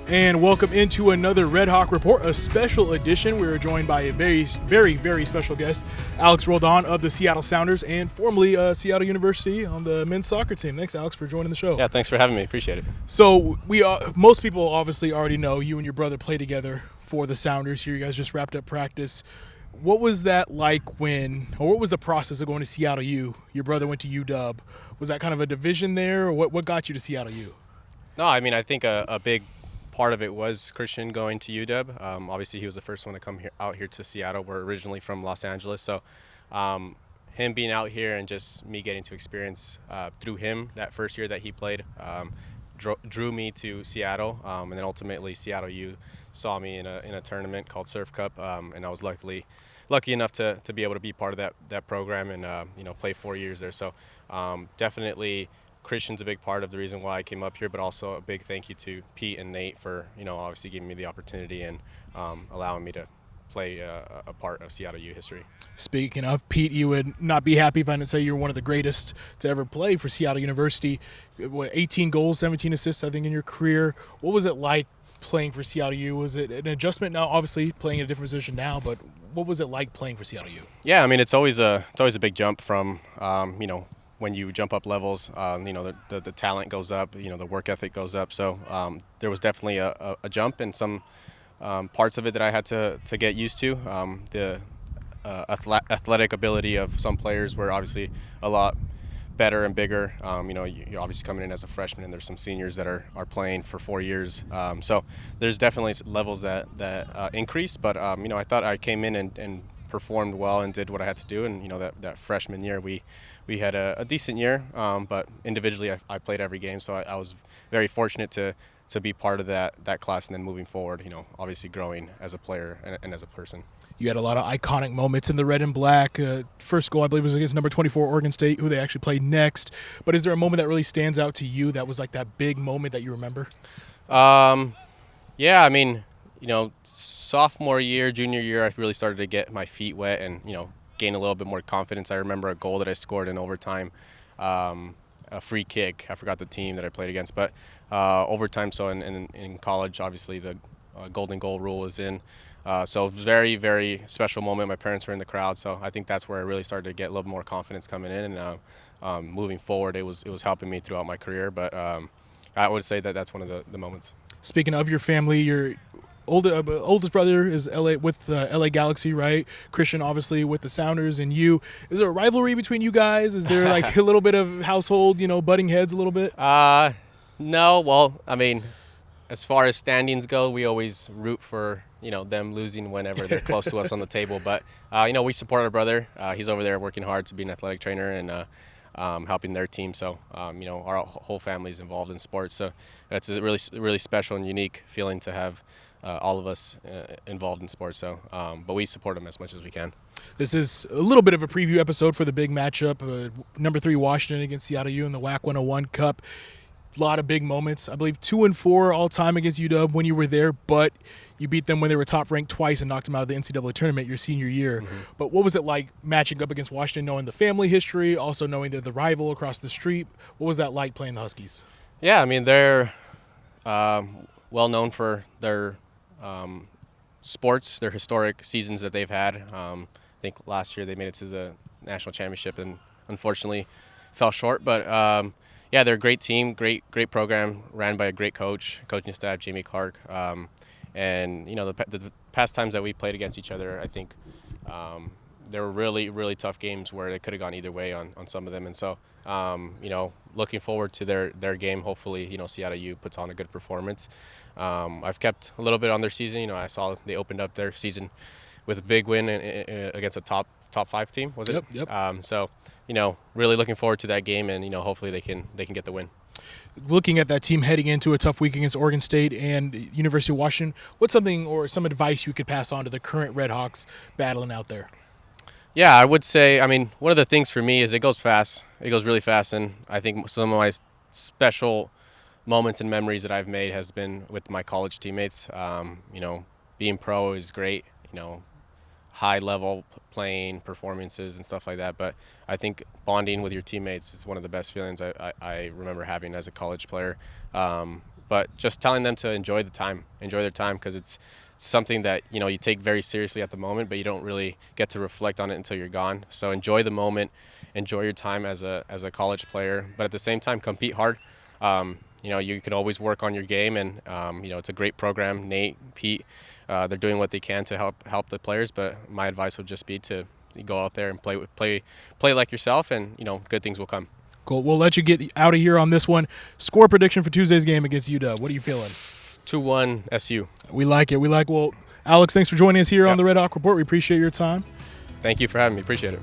And welcome into another Redhawk Report, a special edition. We are joined by a very special guest, Alex Roldan of the Seattle Sounders and formerly Seattle University on the men's soccer team. Thanks, Alex, for joining the show. Yeah, thanks for having me. Appreciate it. So most people obviously already know you and your brother play together for the Sounders here. You guys just wrapped up practice. What was that like what was the process of going to Seattle U? Your brother went to UW. Was that kind of a division there, or what got you to Seattle U? No, I mean, I think a big part of it was Christian going to UW. Obviously, he was the first one to come out here to Seattle. We're originally from Los Angeles, so him being out here and just me getting to experience through him that first year that he played drew me to Seattle, and then ultimately Seattle U saw me in a tournament called Surf Cup, and I was lucky enough to be able to be part of that program and play 4 years there. So definitely Christian's a big part of the reason why I came up here, but also a big thank you to Pete and Nate for obviously giving me the opportunity and allowing me to play a part of Seattle U history. Speaking of Pete, you would not be happy if I didn't say you're one of the greatest to ever play for Seattle University. 18 goals, 17 assists, I think, in your career. What was it like playing for Seattle U? Was it an adjustment now, obviously playing in a different position now, but what was it like playing for Seattle U? Yeah, I mean, it's always a big jump from when you jump up levels, the talent goes up, the work ethic goes up. So there was definitely a jump in some parts of it that I had to get used to. The athletic ability of some players were obviously a lot better and bigger. You're obviously coming in as a freshman, and there's some seniors that are playing for 4 years. So there's definitely levels that increase. But I thought I came in and performed well and did what I had to do. And that freshman year we had a decent year, but individually I played every game. So I was very fortunate to be part of that class, and then moving forward, obviously growing as a player and as a person. You had a lot of iconic moments in the red and black. First goal, I believe, was against number 24 Oregon State, who they actually played next. But is there a moment that really stands out to you that was like that big moment that you remember? Yeah, I mean, sophomore year, junior year, I really started to get my feet wet and, gain a little bit more confidence. I remember a goal that I scored in overtime, a free kick. I forgot the team that I played against, but overtime. So in college, obviously the golden goal rule was in. So very, very special moment. My parents were in the crowd, so I think that's where I really started to get a little more confidence coming in. And moving forward, it was helping me throughout my career. But I would say that's one of the moments. Speaking of your family, your oldest brother is with LA Galaxy, right? Christian, obviously, with the Sounders, and you. Is there a rivalry between you guys? Is there like a little bit of household, butting heads a little bit? No. Well, I mean, as far as standings go, we always root for them losing whenever they're close to us on the table. But we support our brother. He's over there working hard to be an athletic trainer and helping their team. So our whole family is involved in sports. So it's a really special and unique feeling to have all of us involved in sports. So but we support them as much as we can. This is a little bit of a preview episode for the big matchup, number 3 Washington against Seattle U in the WAC 101 Cup. A lot of big moments. I believe 2-4 all time against UW when you were there, but you beat them when they were top ranked twice and knocked them out of the NCAA tournament your senior year. Mm-hmm. But what was it like matching up against Washington, knowing the family history, also knowing they're the rival across the street? What was that like playing the Huskies? Yeah, I mean, they're well known for their sports, their historic seasons that they've had. I think last year they made it to the national championship and unfortunately fell short, but yeah, they're a great team, great program, ran by a great coaching staff, Jamie Clark. And the past times that we played against each other, I think there were really tough games where it could have gone either way on some of them. And so looking forward to their game. Hopefully Seattle U puts on a good performance. I've kept a little bit on their season. I saw they opened up their season with a big win against a top 5 team. Was it? Yep. So really looking forward to that game, and hopefully they can get the win. Looking at that team heading into a tough week against Oregon State and University of Washington, what's something or some advice you could pass on to the current Redhawks battling out there? Yeah, I would say, I mean, one of the things for me is it goes fast. It goes really fast, and I think some of my special moments and memories that I've made has been with my college teammates. Being pro is great. high level playing performances and stuff like that. But I think bonding with your teammates is one of the best feelings I remember having as a college player. But just telling them to enjoy their time, because it's something that you take very seriously at the moment, but you don't really get to reflect on it until you're gone. So enjoy the moment, enjoy your time as a college player, but at the same time compete hard. You can always work on your game, and it's a great program. Nate, Pete, they're doing what they can to help the players. But my advice would just be to go out there and play like yourself, and good things will come. Cool. We'll let you get out of here on this one. Score prediction for Tuesday's game against UW. What are you feeling? 2-1 SU. We like it. Well, Alex, thanks for joining us here on the Redhawk Report. We appreciate your time. Thank you for having me. Appreciate it.